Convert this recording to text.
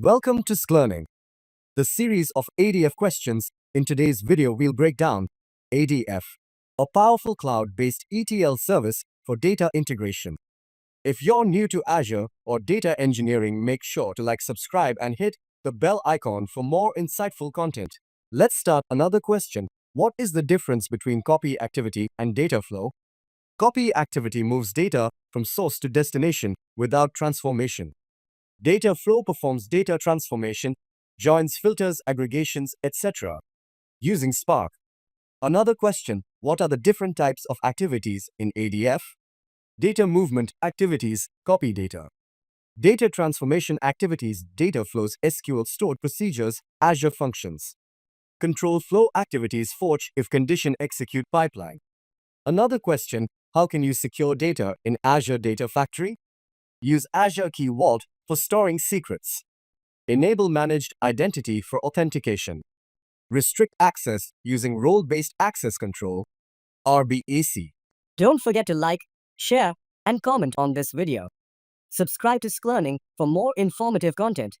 Welcome to Sklearning, the series of ADF questions. In today's video, we'll break down ADF, a powerful cloud-based ETL service for data integration. If you're new to Azure or data engineering, make sure to subscribe, and hit the bell icon for more insightful content. Let's start another question. What is the difference between copy activity and data flow? Copy activity moves data from source to destination without transformation. Data flow performs data transformation, joins, filters, aggregations, etc. using Spark. Another question, what are the different types of activities in ADF? Data movement activities, copy data. Data transformation activities, data flows, SQL stored procedures, Azure functions. Control flow activities, forge if condition execute pipeline. Another question, how can you secure data in Azure Data Factory? Use Azure Key Vault for storing secrets. Enable managed identity for authentication. Restrict access using role-based access control, RBAC. Don't forget to like, share, and comment on this video. Subscribe to Sklearning for more informative content.